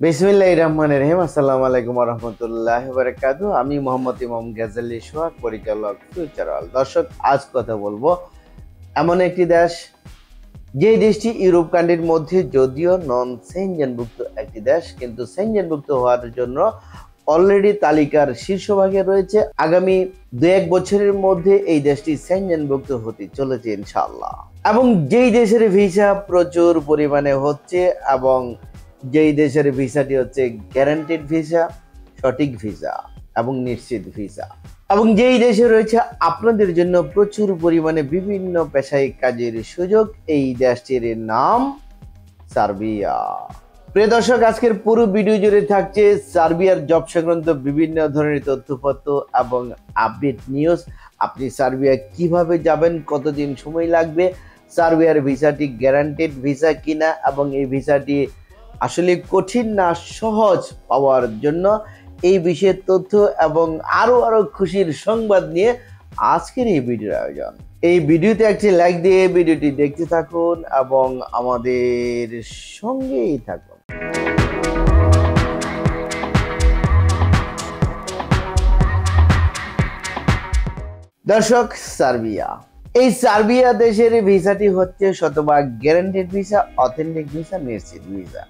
বিসমিল্লাহির রহমানির রহিম। আসসালামু আলাইকুম ওয়া রাহমাতুল্লাহি ওয়া বারাকাতুহু। আমি মোহাম্মদ ইমাম গাজ্জালি সোহাগ, পরিচালক ফিউচার ওয়ার্ল্ড। দর্শক, আজ কথা বলবো এমন একটি দেশ, যে দেশটি ইউরোপ কান্ট্রির মধ্যে যদিও নন সেনজেনভুক্ত একটি দেশ, কিন্তু সেনজেনভুক্ত হওয়ার জন্য অলরেডি তালিকার শীর্ষভাগে রয়েছে। আগামী 2-1 বছরের মধ্যে এই দেশটি সেনজেনভুক্ত হতে চলেছে ইনশাআল্লাহ। এবং যেই দেশের ভিসা প্রচুর পরিমাণে হচ্ছে, এবং যেই দেশের ভিসাটি হচ্ছে গ্যারান্টেড ভিসা, সঠিক ভিসা এবং নিশ্চিত ভিসা, এবং যেই দেশে রয়েছে আপনাদের জন্য প্রচুর পরিমাণে বিভিন্ন পেশায় কাজের সুযোগ, এই দেশটির নাম সার্বিয়া। প্রিয় দর্শক, আজকের পুরো ভিডিও জুড়ে থাকছে সার্বিয়ার জব সংক্রান্ত বিভিন্ন ধরনের তথ্যপত্র এবং আপডেট নিউজ। আপনি সার্বিয়া কিভাবে যাবেন, কতদিন সময় লাগবে, সার্বিয়ার ভিসাটি গ্যারান্টেড ভিসা কিনা, এবং এই ভিসাটি আসলে কঠিন না সহজ পাওয়ার জন্য, এই বিষয়ের তথ্য এবং আরো খুশির সংবাদ নিয়ে আজকের এই ভিডিওর আয়োজন। এই ভিডিওতে একটি লাইক দিয়ে ভিডিওটি দেখতে থাকুন এবং আমাদের সঙ্গেই থাকুন। দর্শক, সার্বিয়া, এই সার্বিয়া দেশের ভিসাটি হচ্ছে শতভাগ গ্যারান্টেড ভিসা, অথেন্টিক ভিসা, নিশ্চিত ভিসা।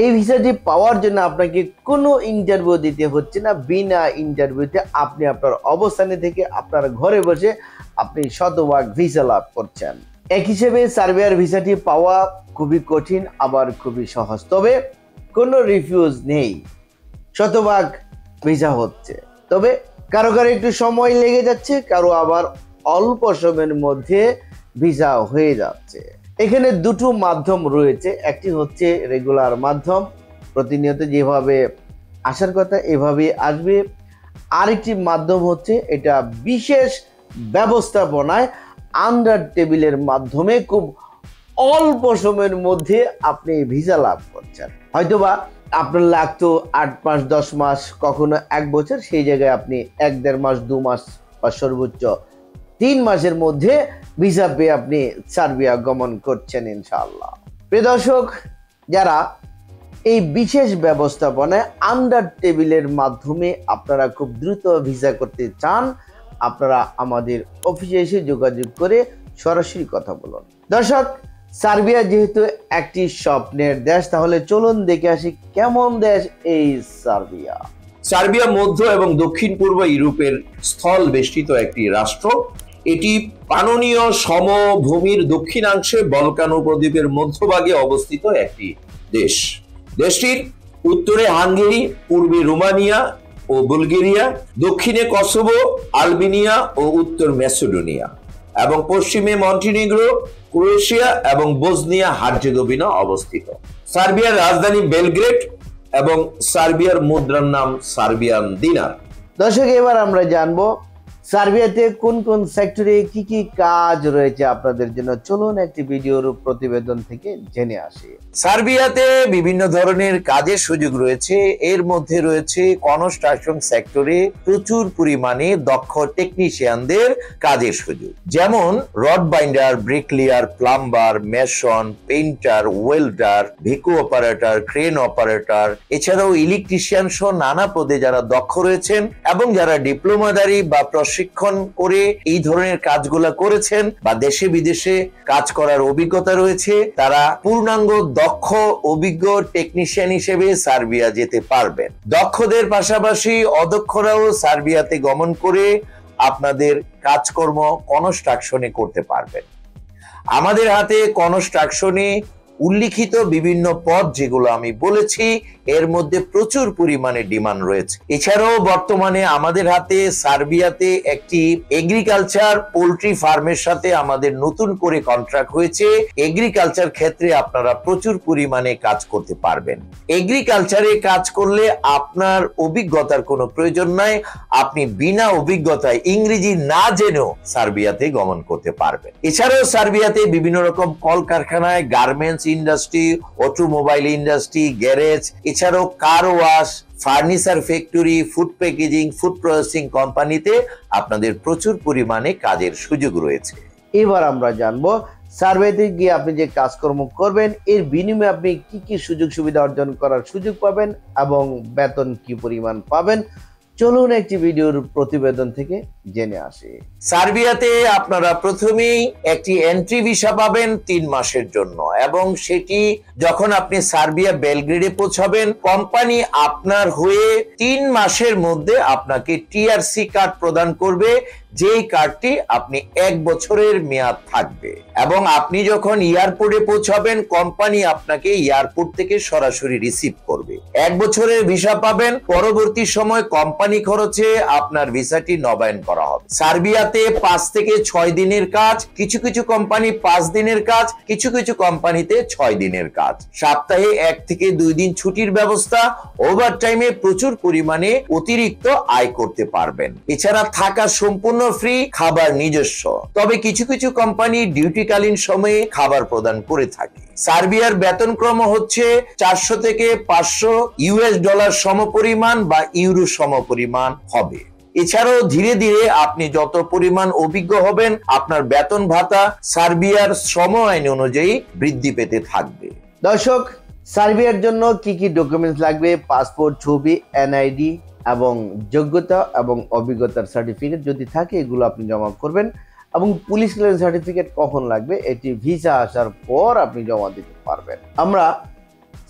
এই ভিসাটি পাওয়ার জন্য আপনাকে কোনো ইন্টারভিউ দিতে হচ্ছে না। বিনা ইন্টারভিউতে আপনি আপনার অবস্থানে থেকে আপনার ঘরে বসে আপনি শতভাগ ভিসা লাভ করছেন। এক হিসেবে সার্বিয়ার ভিসাটি পাওয়া খুবই কঠিন, আবার খুবই সহজ। তবে কোনো রিফিউজ নেই, শতভাগ ভিসা হচ্ছে। তবে কারো কারো একটু সময় লেগে যাচ্ছে, কারো আবার অল্প সময়ের মধ্যে ভিসা হয়ে যাচ্ছে। এখানে দুটো মাধ্যম রয়েছে। একটি হচ্ছে রেগুলার মাধ্যম, প্রতিনিয়ত যেভাবে আসার কথা এভাবে আসবে। আরেকটি মাধ্যম হচ্ছে এটা বিশেষ ব্যবস্থাপনায় আন্ডার টেবিলের মাধ্যমে খুব অল্প সময়ের মধ্যে আপনি ভিসা লাভ করছেন। হয়তোবা আপনার লাগতো 8 মাস, 10 মাস, কখনো 1 বছর, সেই জায়গায় আপনি 1-1.5 মাস, 2 মাস বা সর্বোচ্চ 3 মাসের মধ্যে ভিসা পেয়ে আপনি সার্বিয়া গমন করছেন ইনশাআল্লাহ। প্রিয় দর্শক, যারা এই বিশেষ ব্যবস্থাপনায় আন্ডার টেবিলের মাধ্যমে আপনারা খুব দ্রুত ভিসা করতে চান, আপনারা আমাদের অফিসে এসে যোগাযোগ করে সরাসরি কথা বলুন। দর্শক, সার্বিয়া যেহেতু একটি স্বপ্নের দেশ, তাহলে চলুন দেখে আসি কেমন দেশ এই সার্বিয়া। সার্বিয়া মধ্য এবং দক্ষিণ পূর্ব ইউরোপের স্থল বেষ্টিত একটি রাষ্ট্র। এটি পাননীয় সমভূমির দক্ষিণাংশে বলকান উপদ্বীপের মধ্যভাগে অবস্থিত একটি দেশ। দেশটির উত্তরে হাঙ্গেরি, পূর্বে রোমানিয়া ও বুলগেরিয়া, দক্ষিণে কসোভো, আলবেনিয়া ও উত্তর ম্যাসেডোনিয়া, এবং পশ্চিমে মন্টিনিগ্রো, ক্রোয়েশিয়া এবং বসনিয়া হার্জেগোভিনা অবস্থিত। সার্বিয়ার রাজধানী বেলগ্রেড এবং সার্বিয়ার মুদ্রার নাম সার্বিয়ান দিনার। দর্শক, এবার আমরা জানবো সার্বিয়াতে কোন কোন সেক্টরে কি কি কাজ রয়েছে আপনাদের জন্য। চলুন একটি ভিডিওর প্রতিবেদন থেকে জেনে আসি। সার্বিয়াতে বিভিন্ন ধরনের কাজের সুযোগ রয়েছে। এর মধ্যে রয়েছে কনস্ট্রাকশন সেক্টরে প্রচুর পরিমাণে দক্ষ টেকনিশিয়ানদের কাজের সুযোগ, যেমন rod binder, bricklayer, plumber, mason, painter, welder, ভিকো অপারেটর, ক্রেন অপারেটর, এছাড়াও ইলেকট্রিশিয়ান সহ নানা পদে যারা দক্ষ রয়েছেন এবং যারা ডিপ্লোমাদারি বা প্রশিক্ষণ করে এই ধরনের কাজগুলা করেছেন বা দেশে বিদেশে কাজ করার অভিজ্ঞতা রয়েছে, তারা পূর্ণাঙ্গ দক্ষ অভিজ্ঞ টেকনিশিয়ান হিসেবে সার্বিয়া যেতে পারবেন। দক্ষদের পাশাপাশি অদক্ষরাও সার্বিয়াতে গমন করে আপনাদের কাজকর্ম কনস্ট্রাকশনে করতে পারবেন। আমাদের হাতে কনস্ট্রাকশনে উল্লিখিত বিভিন্ন পদ যেগুলো আমি বলেছি, এর মধ্যে প্রচুর পরিমাণে ডিমান্ড রয়েছে। এছাড়াও বর্তমানে আমাদের হাতে সার্বিয়াতে একটি এগ্রিকালচার পোল্ট্রি ফার্মের সাথে আমাদের নতুন করে কন্ট্রাক্ট হয়েছে। এগ্রিকালচার ক্ষেত্রে আপনারা প্রচুর পরিমাণে কাজ করতে পারবেন। এগ্রিকালচারে কাজ করলে আপনার অভিজ্ঞতার কোনো প্রয়োজন নাই, আপনি বিনা অভিজ্ঞতায় ইংরেজি না জেনেও সার্বিয়াতে গমন করতে পারবেন। এছাড়াও সার্বিয়াতে বিভিন্ন রকম কলকারখানায়, garments industry, automobile industry, garage, এছাড়াও car wash, furniture factory, food packaging, food processing কোম্পানিতে আপনাদের প্রচুর পরিমাণে কাজের সুযোগ রয়েছে। এবার আমরা জানবো সার্ভেতে গিয়ে আপনি যে কাজকর্ম করবেন এর বিনিময়ে আপনি কি কি সুযোগ সুবিধা অর্জন করার সুযোগ পাবেন এবং বেতন কি পরিমাণ পাবেন, চলুন একটি ভিডিওর প্রতিবেদন থেকে জেনে আসি। সার্বিয়াতে আপনারা প্রথমেই একটি এন্ট্রি ভিসা পাবেন 3 মাসের জন্য, এবং সেটি যখন আপনি সার্বিয়া বেলগ্রেডে পৌঁছাবেন কোম্পানি আপনার হয়ে 3 মাসের মধ্যে আপনাকে টিআরসি কার্ড প্রদান করবে, যেই কার্ডটি আপনি 1 বছরের মেয়াদ থাকবে। এবং আপনি যখন এয়ারপোর্টে পৌঁছাবেন কোম্পানি আপনাকে এয়ারপোর্ট থেকে সরাসরি রিসিভ করবে। 1 বছরের ভিসা পাবেন, পরবর্তী সময় কোম্পানি খরচে আপনার ভিসাটি নবায়ন করা হবে। সার্বিয়াতে 5 থেকে 6 দিনের কাজ, কিছু কিছু কোম্পানি 5 দিনের কাজ, কিছু কিছু কোম্পানিতে 6 দিনের কাজ। সপ্তাহে 1 থেকে 2 দিন ছুটির ব্যবস্থা, ওভারটাইমে প্রচুর পরিমাণে অতিরিক্ত আয় করতে পারবেন। এছাড়া থাকা সম্পূর্ণ ফ্রি, খাবার নিজস্ব। তবে কিছু কিছু কোম্পানি ডিউটিকালীন সময়ে খাবার প্রদান করে থাকে। সার্বিয়ার বেতনক্রম হচ্ছে 400 থেকে 500 ইউএস ডলার সমপরিমাণ বা ইউরো সমপরিমাণ হবে। এছাড়াও ধীরে ধীরে আপনি যত পরিমাণ অভিজ্ঞ হবেন আপনার বেতন ভাতা সার্বিয়ার শ্রম আইন অনুযায়ী বৃদ্ধি পেতে থাকবে। দর্শক, সার্বিয়ার জন্য কি কি ডকুমেন্টস লাগবে? পাসপোর্ট, ছবি, এনআইডি এবং যোগ্যতা এবং অভিজ্ঞতার সার্টিফিকেট যদি থাকে এগুলো আপনি জমা করবেন। এবং পুলিশ ক্লিয়ারেন্স সার্টিফিকেট কখন লাগবে? এটি ভিসা আসার পর আপনি জমা দিতে পারবেন। আমরা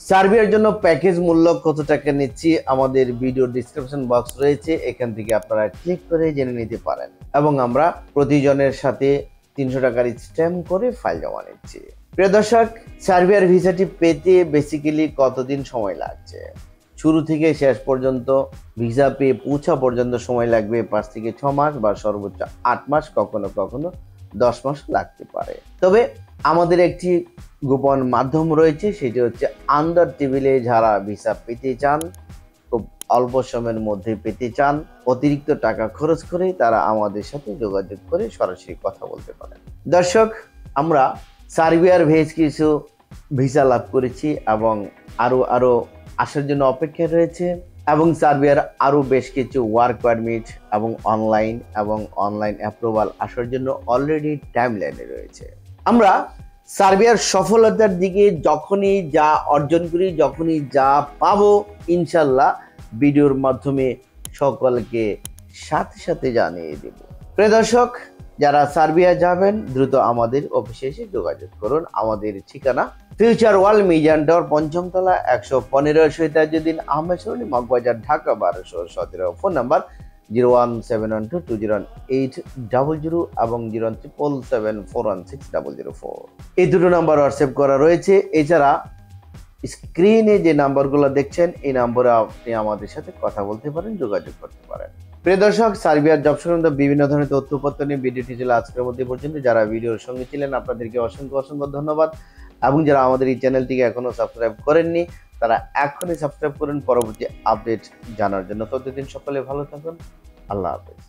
সার্বিয়ার জন্য প্যাকেজ মূল্য কত টাকা নিচ্ছি আমাদের ভিডিও ডিসক্রিপশন বক্স রয়েছে, এখান থেকে আপনারা ক্লিক করে জেনে নিতে পারেন। এবং আমরা প্রতিজনের সাথে 300 টাকার স্ট্যাম্প করে ফাইল জমা নিচ্ছি। প্রিয় দর্শক, সার্বিয়ার ভিসাটি পেতে বেসিক্যালি কতদিন সময় লাগছে? শুরু থেকে শেষ পর্যন্ত ভিসা পেয়ে পৌঁছা পর্যন্ত সময় লাগবে 5 থেকে 6 মাস বা সর্বোচ্চ 8 মাস, কখনো কখনো 10 মাস লাগতে পারে। তবে আমাদের একটি গোপন মাধ্যম রয়েছে, সেটি হচ্ছে আন্ডার টেবিলে যারা ভিসা পেতে চান, খুব অল্প সময়ের মধ্যে পেতে চান, অতিরিক্ত টাকা খরচ করে তারা আমাদের সাথে যোগাযোগ করে সরাসরি কথা বলতে পারেন। দর্শক, আমরা সার্বিয়ার বেশ কিছু ভিসা লাভ করেছি এবং আরো আসার জন্য অপেক্ষায় রয়েছে। এবং সার্বিয়ার আরো বেশ কিছু ওয়ার্ক পারমিট এবং অনলাইন অ্যাপ্রুভাল আসার জন্য অলরেডি টাইমলাইনে রয়েছে। আমরা সার্বিয়ার সফলতার দিকে যখনই যা অর্জন করি, যখনই যা পাবো, ইনশাল্লাহ ভিডিওর মাধ্যমে সকলকে সাথে সাথে জানিয়ে দেব। প্রিয় দর্শক, যারা সার্বিয়া যাবেন দ্রুত আমাদের অফিসে এসে যোগাযোগ করুন। আমাদের ঠিকানা ফিউচার ওয়ার্ল্ড মিজান টাওয়ার, 5ম তলা, 115 শহীদাজুদ্দিন আহমেদ সরণি, মগবাজার, ঢাকা 1217। ফোন নাম্বার 01712208000 এবং 07774160004। এই দুটো নাম্বার হোয়াটসঅ্যাপ করা রয়েছে। এছাড়া স্ক্রিনে যে নাম্বারগুলো দেখছেন এই নম্বরে আপনি আমাদের সাথে কথা বলতে পারেন, যোগাযোগ করতে পারেন। প্রিয় দর্শক, সার্বিয়ার জব সংক্রান্ত বিভিন্ন ধরনের তথ্যপত্র নিয়ে ভিডিওটি ছিল আজকের মধ্যে পর্যন্ত। যারা ভিডিওর সঙ্গে ছিলেন আপনাদেরকে অসংখ্য ধন্যবাদ। এবং যারা আমাদের এই চ্যানেলটিকে এখনো সাবস্ক্রাইব করেননি তারা এখনই সাবস্ক্রাইব করুন পরবর্তী আপডেট জানার জন্য। ততদিন সকলে ভালো থাকুন। আল্লাহ হাফেজ।